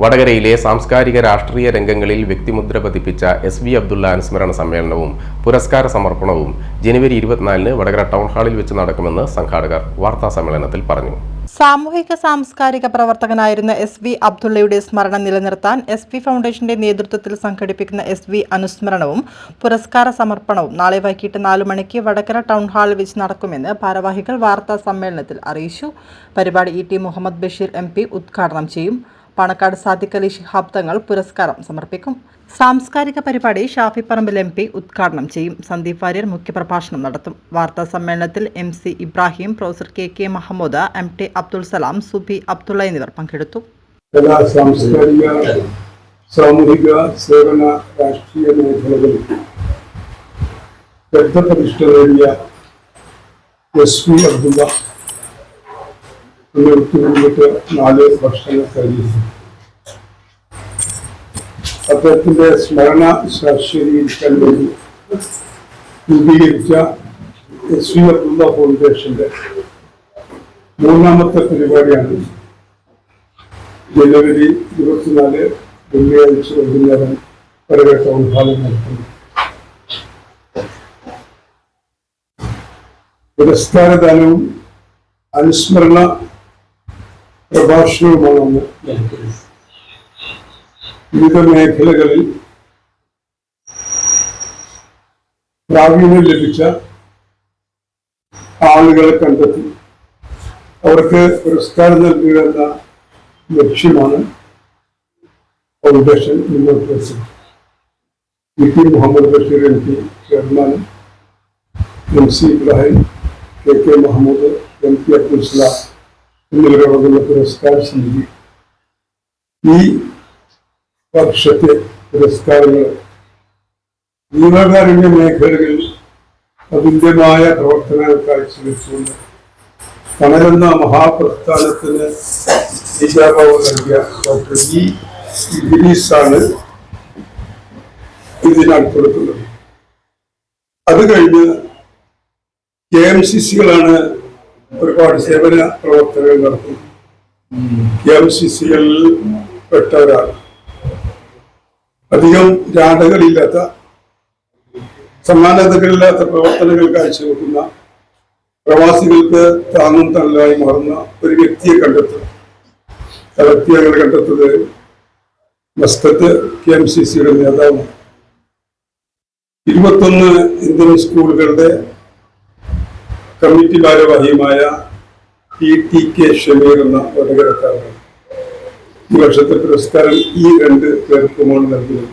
വടകരയിലെ സാംസ്കാരിക രാഷ്ട്രീയ രംഗങ്ങളിൽ വ്യക്തിമുദ്ര പതിപ്പിച്ച SV അബ്ദുള്ള അനുസ്മരണ സമ്മേളനവും പുരസ്കാര സമർപ്പണവും ജനുവരി 24-ന് വടകര ടൗൺ ഹാളിൽ വെച്ച് നടക്കുമെന്ന് സംഘാടകർ വാർത്താ സമ്മേളനത്തിൽ പറഞ്ഞു. സാമൂഹിക സാംസ്കാരിക പ്രവർത്തകനായിരുന്ന SV അബ്ദുള്ളയുടെ സ്മരണ നിലനിർത്താൻ SV ഫൗണ്ടേഷന്റെ നേതൃത്വത്തിൽ സംഘടിപ്പിക്കുന്ന SV അനുസ്മരണവും പുരസ്കാര സമർപ്പണവും നാളെ വൈകിട്ട് 4 മണിക്ക് വടകര ടൗൺ ഹാളിൽ വെച്ച് നടക്കുമെന്ന് ഭാരവാഹികൾ വാർത്താ സമ്മേളനത്തിൽ അറിയിച്ചു. പരിപാടി ET മുഹമ്മദ് ബഷീർ MP ഉദ്ഘാടനം ചെയ്യും. പാണക്കാട് സാദിഖ് അലി ശിഹാബ് തങ്ങൾ പുരസ്കാരം സമർപ്പിക്കും. സാംസ്കാരിക പരിപാടി ഷാഫി പറമ്പിൽ MP ഉദ്ഘാടനം ചെയ്യും. സന്ദീപ് വാര്യർ മുഖ്യപ്രഭാഷണം നടത്തും. വാർത്താ സമ്മേളനത്തിൽ MC Ibrahim, professor KK Mahmood, MT Abdul Salam, Subi Abdulla എന്നിവർ പങ്കെടുത്തു. സാമൂഹിക സേവന രാഷ്ട്രീയ മേഖലകളിൽ പ്രതിഷ്ഠ നേടിയ SV അബ്ദുള്ള 4 വർഷങ്ങൾ കഴിഞ്ഞു. അദ്ദേഹത്തിന്റെ സ്മരണ ശാശ്വതീകരിക്കാൻ വേണ്ടി രൂപീകരിച്ച SV അബ്ദുള്ള ഫൗണ്ടേഷന്റെ 3ാമത്തെ പരിപാടിയാണ് ജനുവരി 24 വെള്ളിയാഴ്ച വൈകുന്നേരം വടകര ടൗൺ ഹാളിൽ നടത്തുന്നത്. പുരസ്കാരദാനവും അനുസ്മരണ പ്രഭാഷണവുമാണ് വിവിധ മേഖലകളിൽ പ്രാവീണ്യം ലഭിച്ച ആളുകളെ കണ്ടെത്തി അവർക്ക് പുരസ്കാരം നൽകുക എന്ന ലക്ഷ്യമാണ് ഫൗണ്ടേഷൻ മുന്നോട്ട് വെച്ചത്. ET മുഹമ്മദ് ബഷീർ MP ചെയർമാനും MC Ibrahim, KK Mahmood, MT Abdul സലാം എന്നിവരോടുള്ള പുരസ്കാര സമിതി ഈ വർഷത്തെ പുരസ്കാരങ്ങൾ ജീവകാരുണ്യ മേഖലകളിൽ അതുല്യമായ പ്രവർത്തനങ്ങൾ കാഴ്ചവെച്ചുകൊണ്ട് തണലെന്ന മഹാപ്രസ്ഥാനത്തിന് ബീജാഭാവം നൽകിയ ഡോക്ടർ E. ഇദ്രീസാണ് ഇതിനാണ് കൊടുക്കുന്നത്. അത് കഴിഞ്ഞ് KMCCകളാണ് ഒരുപാട് സേവന പ്രവർത്തനങ്ങൾ നടത്തുന്നത്. KMCCകളിൽ പെട്ട ഒരാൾ അധികം ജാഥകളില്ലാത്ത സമാനതകളില്ലാത്ത പ്രവർത്തനങ്ങൾ കാഴ്ചവെക്കുന്ന പ്രവാസികൾക്ക് താങ്ങും തണലായി മാറുന്ന ഒരു വ്യക്തിയെ കണ്ടെത്തുക. ആ വ്യക്തിയെ കണ്ടെത്തുന്നത് മസ്കത്ത് KMCCയുടെ നേതാവാണ്. 21 ഇന്ത്യൻ സ്കൂളുകളുടെ കമ്മിറ്റി ഭാരവാഹിയുമായ TK ഷമീർ എന്ന വടകരക്കാരനാണ്. ഈ വർഷത്തെ പുരസ്കാരം ഈ 2 പേർക്കുമാണ് നൽകുന്നത്.